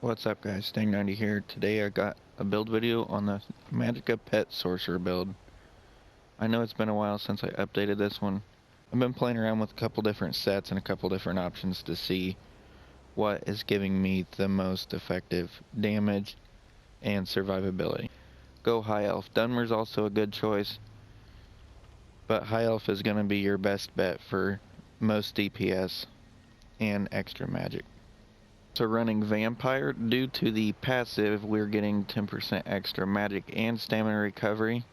What's up guys, Stang90 here. Today I got a build video on the Magicka Pet Sorcerer build. I know it's been a while since I updated this one. I've been playing around with a couple different sets and a couple different options to see what is giving me the most effective damage and survivability. Go High Elf. Dunmer's also a good choice, but High Elf is going to be your best bet for most DPS and extra magic. So running Vampire, due to the passive, we're getting 10% extra magic and stamina recovery.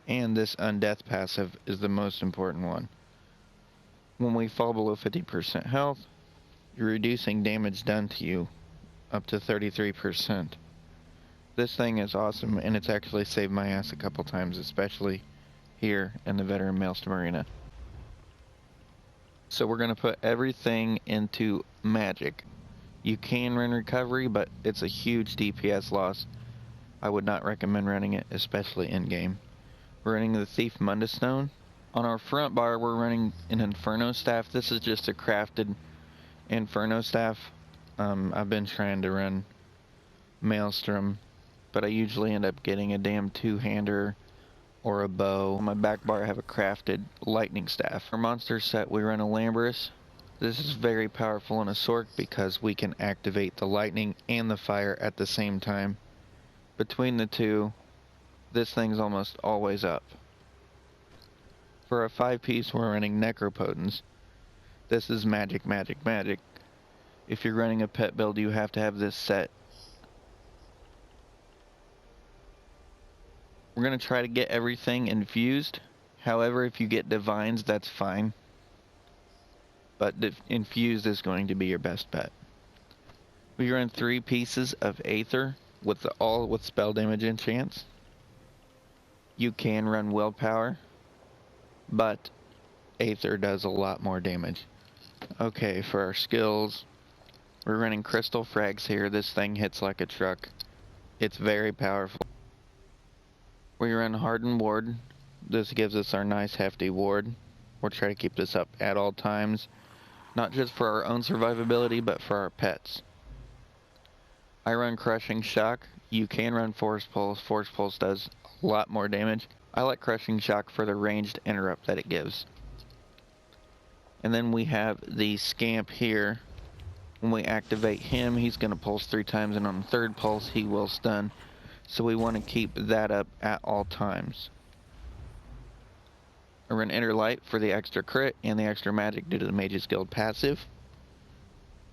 And this Undeath passive is the most important one. When we fall below 50% health, you're reducing damage done to you up to 33%. This thing is awesome, and it's actually saved my ass a couple times, especially here in the Veteran Maelstrom Arena. So we're going to put everything into magic. You can run recovery, but it's a huge DPS loss. I would not recommend running it, especially in-game. We're running the Thief Mundus Stone. On our front bar, we're running an Inferno Staff. This is just a crafted Inferno Staff. I've been trying to run Maelstrom, but I usually end up getting a damn two-hander or a bow. On my back bar, I have a crafted Lightning Staff. For monster set, we run a Lambrus. This is very powerful in a Sorc because we can activate the lightning and the fire at the same time. Between the two, this thing's almost always up. For a 5-piece, we're running Necropotence. This is magic, magic, magic. If you're running a pet build, you have to have this set. We're going to try to get everything infused. However, if you get divines, that's fine. But infused is going to be your best bet. We run 3 pieces of Aether with all with spell damage enchants. You can run willpower, but Aether does a lot more damage. Okay, for our skills, we're running Crystal Frags here. This thing hits like a truck. It's very powerful. We run Hardened Ward. This gives us our nice hefty ward. We'll try to keep this up at all times. Not just for our own survivability, but for our pets. I run Crushing Shock. You can run Force Pulse. Force Pulse does a lot more damage. I like Crushing Shock for the ranged interrupt that it gives. And then we have the Scamp here. When we activate him, he's going to pulse 3 times, and on the 3rd pulse, he will stun. So we want to keep that up at all times. I run Inner Light for the extra crit and the extra magic due to the Mage's Guild passive.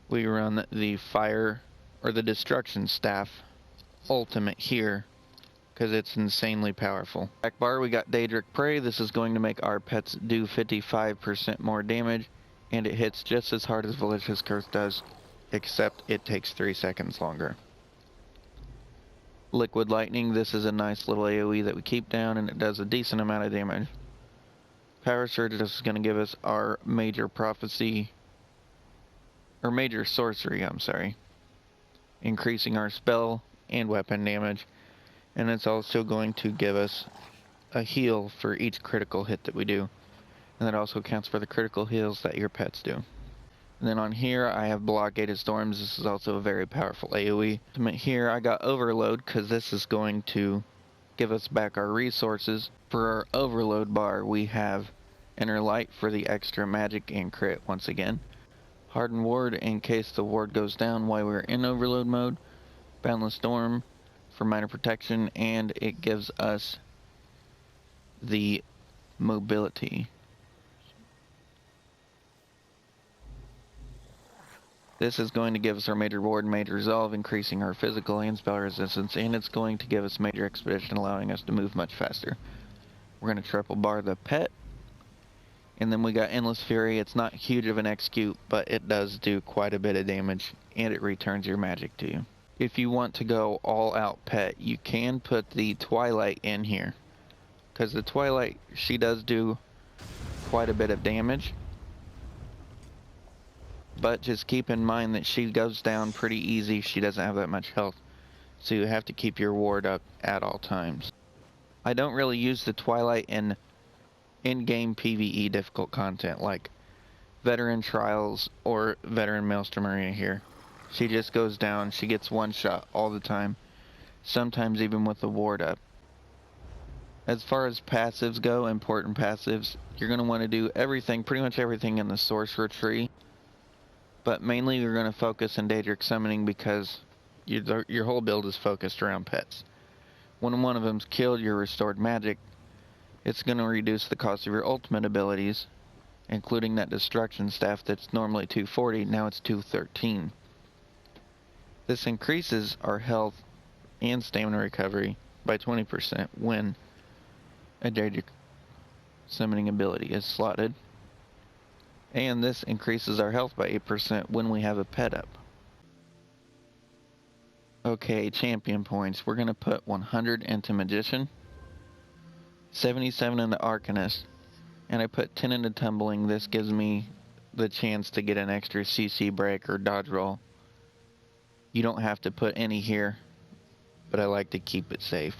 We run the Fire, or the Destruction Staff Ultimate here, because it's insanely powerful. Back bar, we got Daedric Prey. This is going to make our pets do 55% more damage, and it hits just as hard as Vicious Curse does, except it takes 3 seconds longer. Liquid Lightning, this is a nice little AoE that we keep down, and it does a decent amount of damage. Power Surge, this is going to give us our Major Prophecy, or Major Sorcery, I'm sorry. Increasing our spell and weapon damage. And it's also going to give us a heal for each critical hit that we do. And that also counts for the critical heals that your pets do. And then on here, I have Blockaded Storms. This is also a very powerful AoE. Here, I got Overload, because this is going to give us back our resources. For our Overload bar, we have Inner Light for the extra magic and crit once again. Hardened Ward in case the ward goes down while we're in Overload mode. Boundless Storm for minor protection, and it gives us the mobility. This is going to give us our Major Ward and Major Resolve, increasing our physical and spell resistance, and it's going to give us Major Expedition, allowing us to move much faster. We're going to triple bar the pet, and then we got Endless Fury. It's not huge of an execute, but it does do quite a bit of damage, and it returns your magic to you. If you want to go all out pet, you can put the Twilight in here, because the Twilight, she does do quite a bit of damage. But just keep in mind that she goes down pretty easy. She doesn't have that much health. So you have to keep your ward up at all times. I don't really use the Twilight in in-game PvE difficult content like Veteran Trials or Veteran Maelstrom Arena here. She just goes down. She gets one shot all the time. Sometimes even with the ward up. As far as passives go, important passives, you're going to want to do everything, pretty much everything in the Sorcerer tree. But mainly you're going to focus in Daedric Summoning because your whole build is focused around pets. When one of them's killed, you're restored magic. It's going to reduce the cost of your ultimate abilities, including that destruction staff that's normally 240, now it's 213. This increases our health and stamina recovery by 20% when a Daedric Summoning ability is slotted. And this increases our health by 8% when we have a pet up. Okay, champion points. We're going to put 100 into Magician, 77 into Arcanist, and I put 10 into Tumbling. This gives me the chance to get an extra CC break or dodge roll. You don't have to put any here, but I like to keep it safe.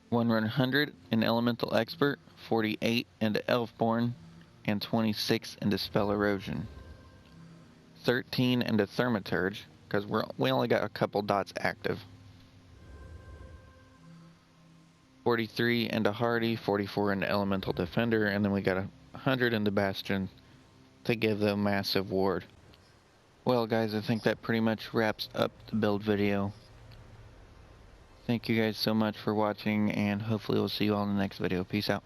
100 in Elemental Expert, 48 into Elfborn, and 26 into Spell Erosion. 13 into Thaumaturge, because we only got a couple dots active. 43 into Hardy, 44 into Elemental Defender, and then we got 100 into Bastion to give the massive ward. Well guys, I think that pretty much wraps up the build video. Thank you guys so much for watching, and hopefully we'll see you all in the next video. Peace out.